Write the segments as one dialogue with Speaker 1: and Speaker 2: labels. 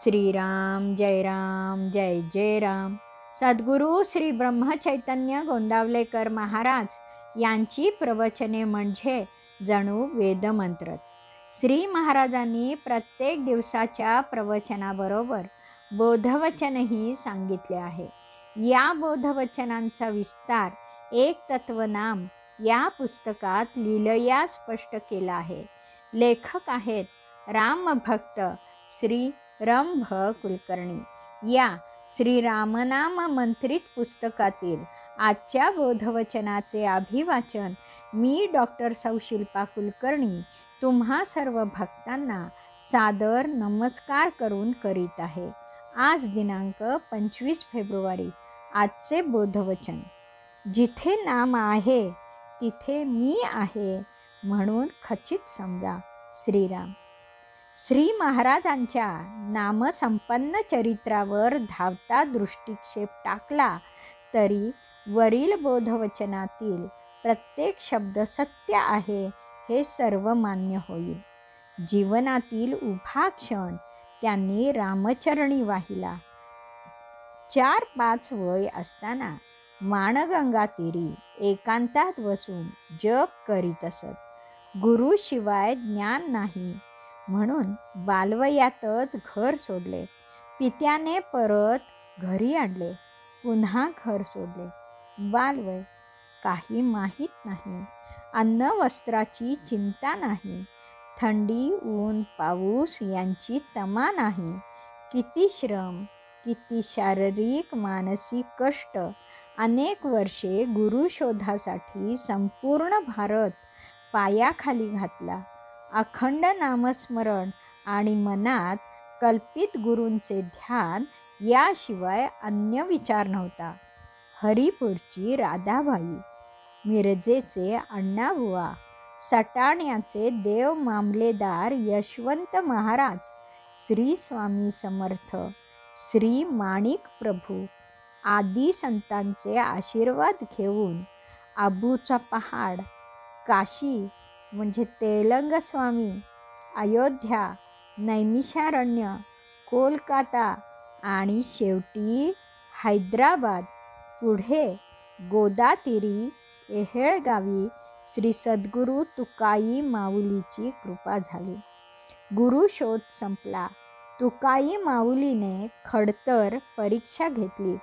Speaker 1: श्रीराम जय जय राम. सद्गुरू श्री ब्रह्मचैतन्य गोंदावलेकर महाराज यांची प्रवचने म्हणजे जणू वेदमंत्रच. श्री महाराजांनी प्रत्येक दिवसाच्या प्रवचनाबरोबर बोधवचनही सांगितले आहे. या बोधवचनांचा विस्तार एक तत्वनाम या पुस्तकात लीलया स्पष्ट केला आहे. लेखक आहेत रामभक्त श्री रंभ कुलकर्णी. या श्री रामनाम मंत्रित पुस्तकातील आजच्या बोधवचनाचे अभिवाचन मी डॉक्टर सौशिल्पा कुलकर्णी तुम्हा सर्व भक्तांना सादर नमस्कार करून करीत आहे. आज दिनांक 25 फेब्रुवारी. आजचे बोधवचन. जिथे नाम आहे तिथे मी आहे म्हणून खचित समजा. श्रीराम. श्री महाराजांच्या नामसंपन्न चरित्रावर धावता दृष्टिक्षेप टाकला तरी वरील बोधवचनातील प्रत्येक शब्द सत्य आहे हे सर्व मान्य होईल. जीवनातील उभा क्षण त्यांनी रामचरणी वाहिला. 4-5 वय असताना माणगंगा तीरी एकांतात बसून जप करीत असत. गुरुशिवाय ज्ञान नाही म्हणून बालवयातच घर सोडले. पित्याने परत घरी आणले. पुन्हा घर सोडले. बालवय. काही माहीत नाही. अन्न वस्त्राची चिंता नाही. थंडी ऊन पाऊस यांची तमा नाही. किती श्रम, किती शारीरिक मानसिक कष्ट. अनेक वर्षे गुरुशोधासाठी संपूर्ण भारत पायाखाली घातला. अखंड नामस्मरण आणि मनात कल्पित गुरूंचे ध्यान याशिवाय अन्य विचार नव्हता. हरिपूरची राधाबाई, मिरजेचे अण्णाबुवा, सटाण्याचे देव मामलेदार यशवंत महाराज, श्री स्वामी समर्थ, श्री माणिक प्रभू आदी संतांचे आशीर्वाद घेऊन आबूचा पहाड, काशी म्हणजे तेलंगस्वामी, अयोध्या, नैमिषारण्य, कोलकाता आणि शेवटी हैदराबाद, पुढे गोदातीरी येहेळगावी श्री सद्गुरू तुकाई माऊलीची कृपा झाली. गुरुशोध संपला. तुकाई माऊलीने खडतर परीक्षा घेतली.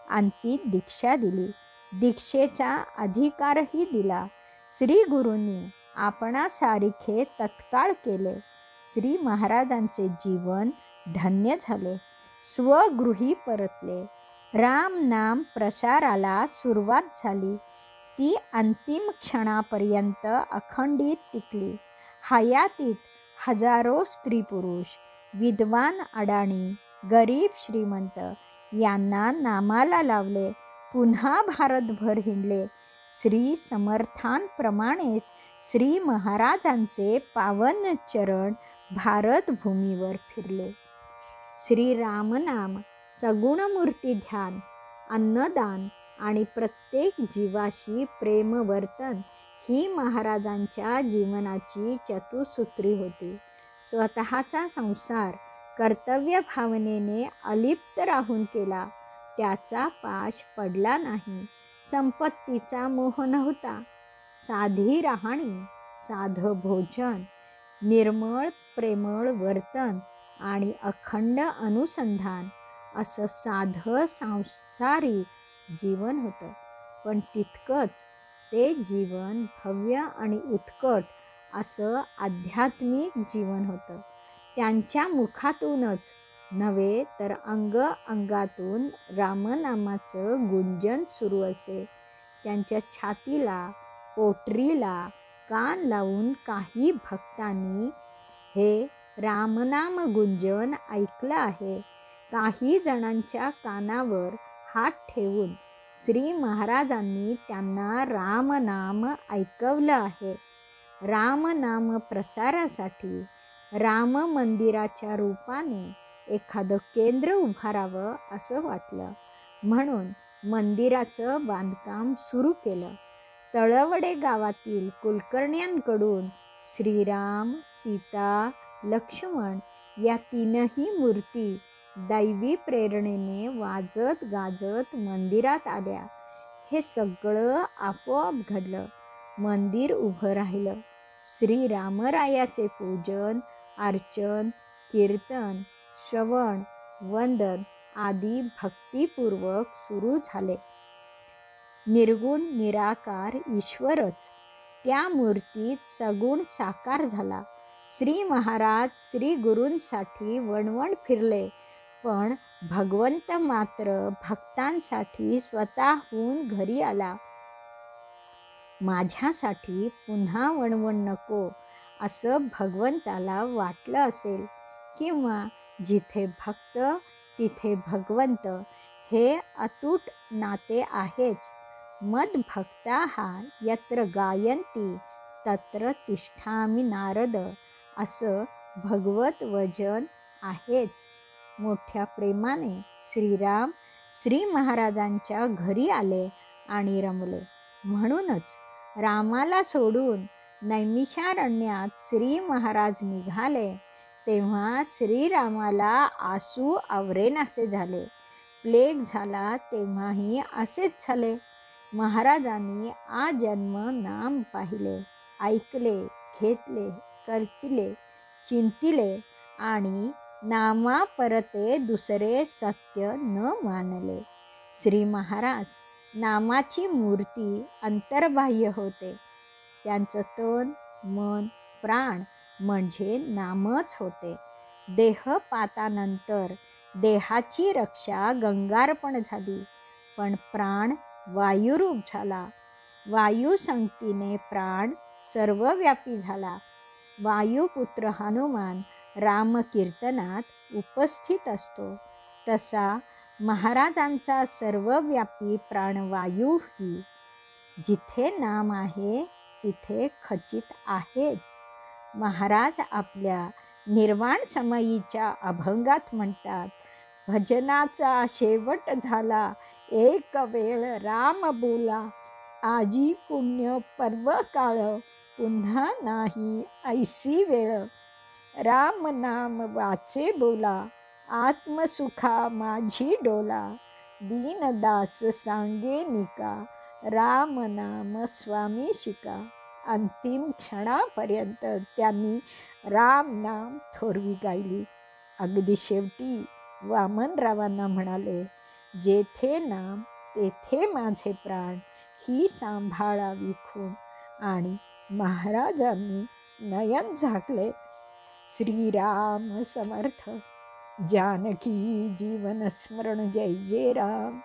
Speaker 1: अंती दीक्षा दिली. दीक्षेचा अधिकारही दिला. श्री गुरूंनी आपणासारिखे तत्काळ केले. श्री महाराजांचे जीवन धन्य झाले. स्वगृही परतले. राम नाम प्रसाराला सुरुवात झाली. ती अंतिम क्षणापर्यंत अखंडित टिकली. हयातीत हजारो स्त्री पुरुष, विद्वान अडाणी, गरीब श्रीमंत यांना नामाला लावले. पुन्हा भारतभर हिंडले. श्री समर्थांप्रमाणेच श्री महाराजांचे पावन चरण भारतभूमीवर फिरले. श्री रामनाम, सगुणमूर्ती ध्यान, अन्नदान आणि प्रत्येक जीवाशी प्रेमवर्तन ही महाराजांच्या जीवनाची चतुसूत्री होती. स्वतःचा संसार कर्तव्य भावनेने अलिप्त राहून केला. त्याचा पाश पडला नाही. संपत्तीचा मोह नव्हता. साधी राहणी, साधं भोजन, निर्मळ प्रेमळ वर्तन आणि अखंड अनुसंधान असं साधं सांसारिक जीवन होतं. पण तितकंच ते जीवन भव्य आणि उत्कट असं आध्यात्मिक जीवन होतं. त्यांच्या मुखातूनच नव्हे तर अंग अंगातून रामनामाचं गुंजन सुरू असे. त्यांच्या छातीला, पोटरीला कान लावून काही भक्तांनी हे रामनाम गुंजन ऐकलं आहे. काही जणांच्या कानावर हात ठेवून श्री महाराजांनी त्यांना रामनाम ऐकवलं आहे. रामनाम प्रसारासाठी राम मंदिराच्या रूपाने एखादं केंद्र उभारावं असं वाटलं. म्हणून मंदिराचं बांधकाम सुरू केलं. तळवडे गावातील कुलकर्ण्यांकडून श्रीराम, सीता, लक्ष्मण या तीनही मूर्ती दैवी प्रेरणेने वाजत गाजत मंदिरात आल्या. हे सगळं आपोआप घडलं. मंदिर उभं राहिलं. श्रीरामरायाचे पूजन, अर्चन, कीर्तन, श्रवण, वंदन आदी भक्तिपूर्वक सुरू झाले. निर्गुण निराकार ईश्वरच त्या मूर्तीत सगुण साकार झाला. श्री महाराज श्री गुरूंसाठी वणवण फिरले, पण भगवंत मात्र भक्तांसाठी स्वतःहून घरी आला. माझ्यासाठी पुन्हा वणवण नको असं भगवंताला वाटलं असेल, किंवा जिथे भक्त तिथे भगवंत हे अतूट नाते आहेच. मद्भक्ताः यत्र गायन्ति तत्र तिष्ठामि नारद असं भगवत वचन आहेच. मोठ्या प्रेमाने श्रीराम श्री महाराजांच्या घरी आले आणि रमले. म्हणूनच रामाला सोडून नैमिषारण्यात श्री महाराज निघाले तेव्हा श्रीरामाला आसू आवरेनासे झाले. प्लेग झाला तेव्हाही असेच झाले. महाराजांनी आजन्म नाम पाहिले, ऐकले, घेतले, कल्पिले, चिंतिले आणि नामापरते दुसरे सत्य न मानले. श्री महाराज नामाची मूर्ती अंतर्बाह्य होते. त्यांचं तन, मन, प्राण म्हणजे नामच होते. देहपातानंतर देहाची रक्षा गंगार्पण झाली, पण प्राण वायुरूप झाला. वायुसंगतीने प्राण सर्वव्यापी झाला. वायुपुत्र हनुमान रामकीर्तनात उपस्थित असतो, तसा महाराजांचा सर्वव्यापी प्राणवायूही जिथे नाम आहे तिथे खचित आहेच. महाराज आपल्या निर्वाण समयीच्या अभंगात म्हणतात, भजनाचा शेवट झाला एक वेळ राम बोला, आजी पुण्य पर्व काळ पुन्हा नाही ऐसी वेळ. राम नाम वाचे बोला, आत्मसुखा माझी डोला, दीनदास सांगे निका, राम नाम स्वामी शिका. अंतिम क्षणापर्यंत त्यांनी राम नाम थोरवी गायली. अगदी शेवटी वामनरावांना म्हणाले, जेथे नाम तेथे माझे प्राण ही सांभाळावी खूण. आणि महाराजांनी नयन झाकले. श्रीराम समर्थ. जानकी जीवन स्मरण. जय जय राम.